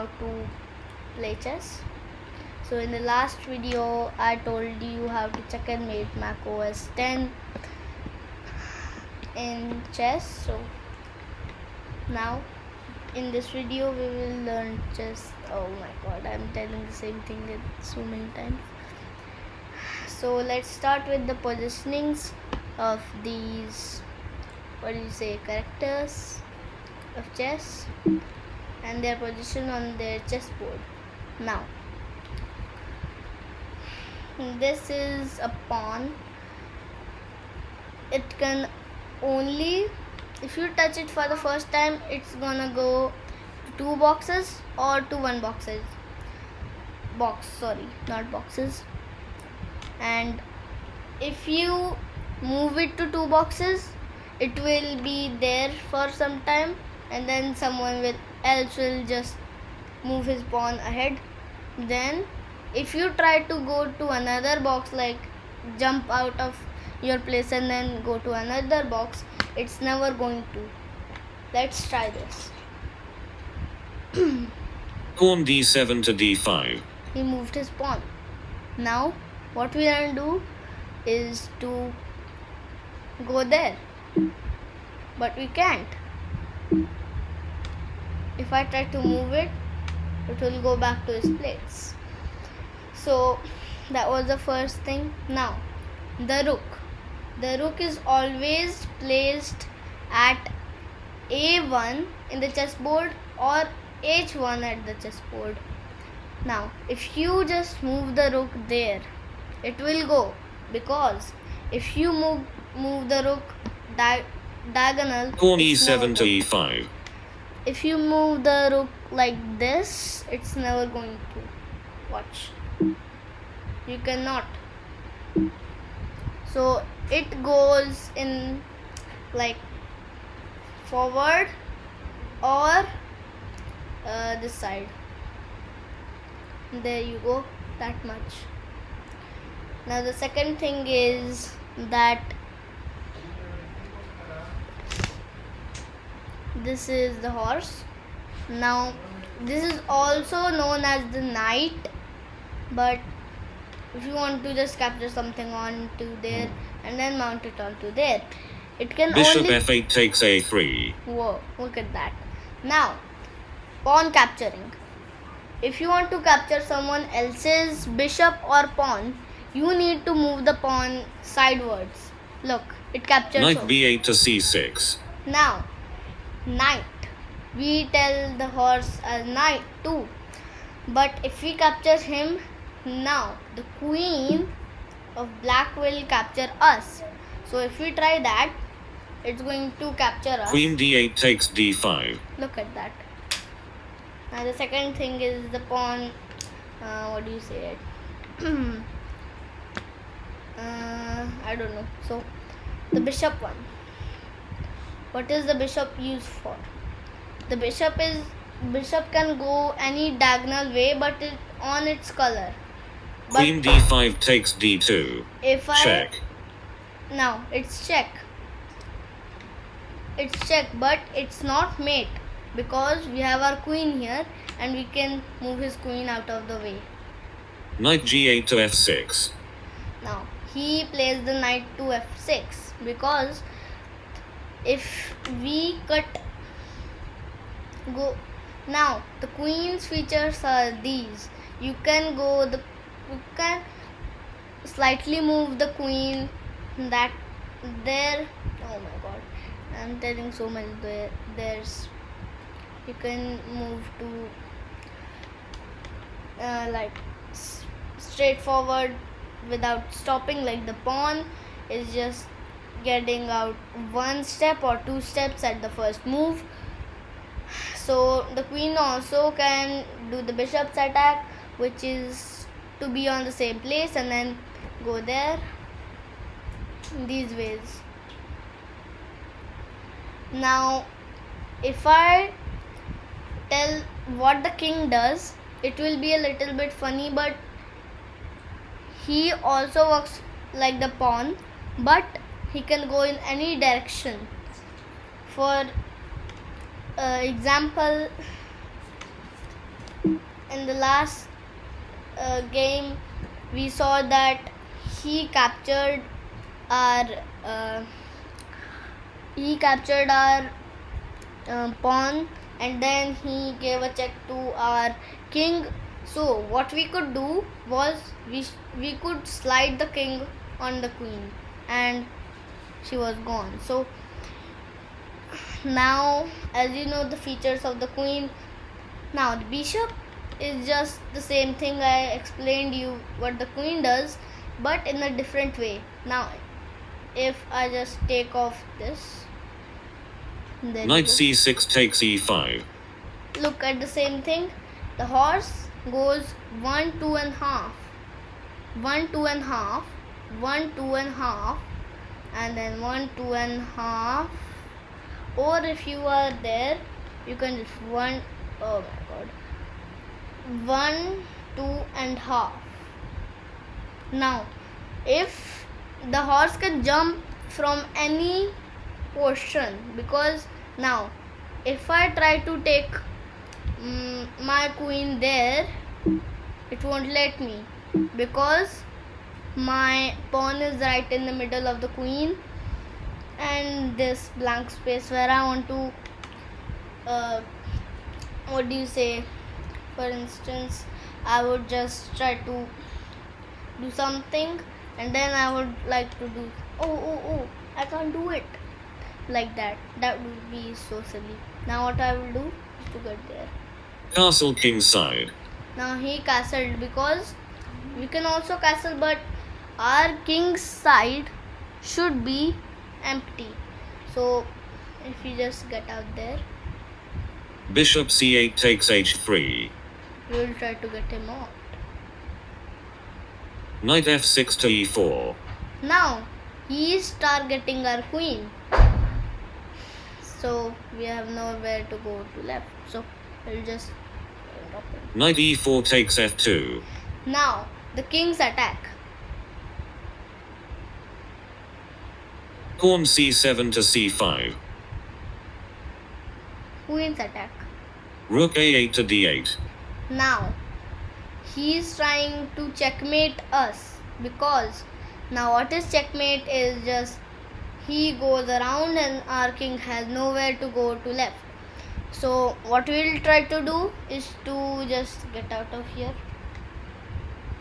how to play chess. So in the last video I told you how to checkmate macOS 10 in chess. So now in this video we will learn chess. Oh my god, I'm telling the same thing so many times. So let's start with the positionings of these, characters of chess and their position on their chessboard. Now this is a pawn. It can only, if you touch it for the first time, it's gonna go to 2 boxes or to 1 box, not boxes. And if you move it to 2 boxes, it will be there for some time, and then someone else will just move his pawn ahead. Then if you try to go to another box, like jump out of your place and then go to another box, it's never going to. Let's try this. Pawn d7 to d5. He moved his pawn. Now what we are going to do is to go there, but we can't. If I try to move it, it will go back to his place. So that was the first thing. Now the rook is always placed at a1 in the chessboard or h1 at the chessboard. Now if you just move the rook there, it will go, because if you move the rook diagonal, Pawn e7 to e5. if you move the rook like this, it's never going to. Watch, you cannot. So it goes in like forward or this side. There you go, that much. Now the second thing is that this is the horse. Now this is also known as the knight, but if you want to just capture something onto there and then mount it onto there, it can Bishop only... f8 takes a3. Whoa, look at that. Now pawn capturing. If you want to capture someone else's bishop or pawn, you need to move the pawn sidewards. Look, it captures. Knight b8 to c6. Now knight, we tell the horse as knight too, but if we capture him, now the queen of black will capture us. So if we try that, it's going to capture us. Queen d8 takes d5. Look at that. Now the second thing is the pawn, I don't know. So the bishop one. What is the bishop used for? The bishop can go any diagonal way, but on its color. Queen d5 takes d2. Check. Now it's check. It's check, but it's not mate, because we have our queen here and we can move his queen out of the way. Knight g8 to f6. Now he plays the knight to f6, because if we go, now the queen's features are these. You can slightly move the queen that there. Oh my god, I'm telling so much there. You can move to like straightforward without stopping, like the pawn is just getting out 1 step or 2 steps at the first move. So the queen also can do the bishop's attack, which is to be on the same place and then go there, these ways. Now if I tell what the king does, it will be a little bit funny, but he also works like the pawn, but he can go in any direction. For example, in the last game we saw that he captured our pawn, and then he gave a check to our king. So what we could do was we could slide the king on the queen and she was gone. So now, as you know the features of the queen, now the bishop is just the same thing I explained you what the queen does, but in a different way. Now if I just take off this, then Knight c6 takes e5. look at the same thing. The horse goes 1 2 and half, 1 2 and half, 1 2 and half, and then 1 2 and half. Or if you are there, you can just 1 2 and half. Now if the horse can jump from any portion, because now if I try to take my queen there, it won't let me, because my pawn is right in the middle of the queen and this blank space where I want to what do you say, for instance I would just try to do something and then I would like to do I can't do it like that. That would be so silly. Now what I will do is to get there. Castle king side. Now he castled, because we can also castle, but our king's side should be empty. So if you just get out there, Bishop c8 takes h3. we will try to get him out. Knight f6 to e4. Now he is targeting our queen, so we have nowhere to go to left, so we'll just drop him. Knight e4 takes f2. Now the king's attack. Pawn c7 to c5. Queen's attack. Rook a8 to d8. Now he is trying to checkmate us, because now what is checkmate is just he goes around and our king has nowhere to go to left. So what we'll try to do is to just get out of here.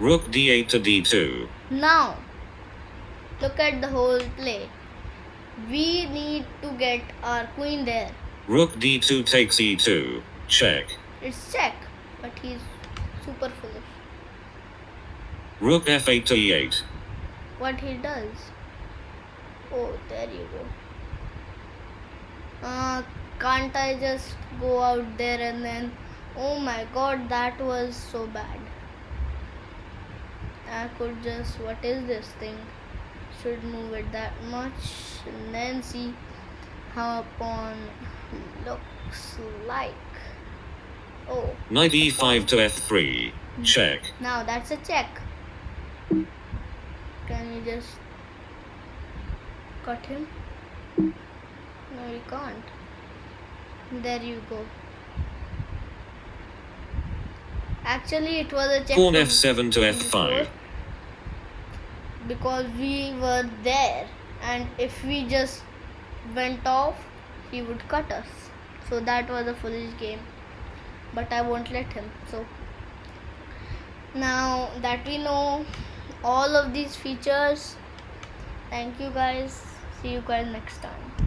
Rook d8 to d2. Now look at the whole play. We need to get our queen there. Rook d2 takes e2. Check. It's check, but he's super foolish. Rook f8 to e8. What he does? Oh, there you go. Can't I just go out there and then? Oh my god, that was so bad. I could just, what is this thing? Should move it that much and then see how a pawn looks like. Oh. Knight e5 to f3. Check. Now that's a check. Can you just cut him? No, you can't. There you go. Actually, it was a check. Pawn from f7 to f5. before, because we were there, and if we just went off, he would cut us. So that was a foolish game. But I won't let him. So now that we know all of these features, thank you guys. See you guys next time.